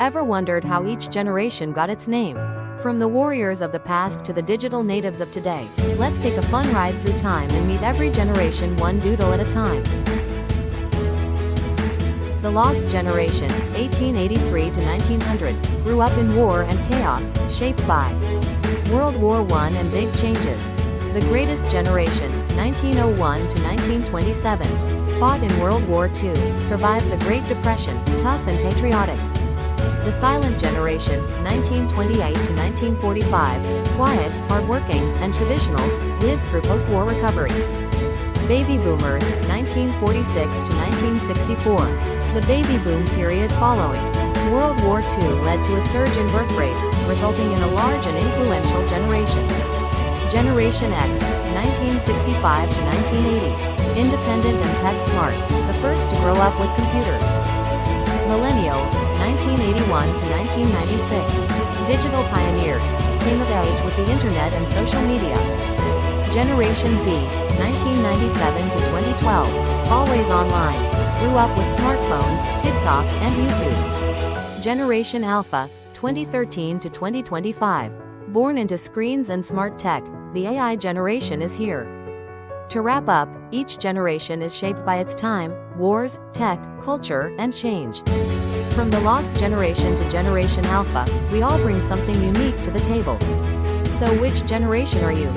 Ever wondered how each generation got its name? From the warriors of the past to the digital natives of today, let's take a fun ride through time and meet every generation one doodle at a time. The Lost Generation, 1883 to 1900, grew up in war and chaos, shaped by World War I and big changes. The Greatest Generation, 1901 to 1927, fought in World War II, survived the Great Depression, tough and patriotic. The Silent Generation, 1928 to 1945, quiet, hardworking, and traditional, lived through post-war recovery. Baby Boomers, 1946 to 1964. The baby boom period following World War II led to a surge in birth rates, resulting in a large and influential generation. Generation X, 1965 to 1980. Independent and tech-smart, the first to grow up with computers. Millennials, 1981 to 1996. Digital pioneers, came of age with the internet and social media. Generation Z, 1997 to 2012, always online, grew up with smartphones, TikTok, and YouTube. Generation Alpha, 2013 to 2025, born into screens and smart tech, the AI generation is here. To wrap up, each generation is shaped by its time, wars, tech, culture, and change. From the Lost Generation to Generation Alpha, we all bring something unique to the table. So which generation are you?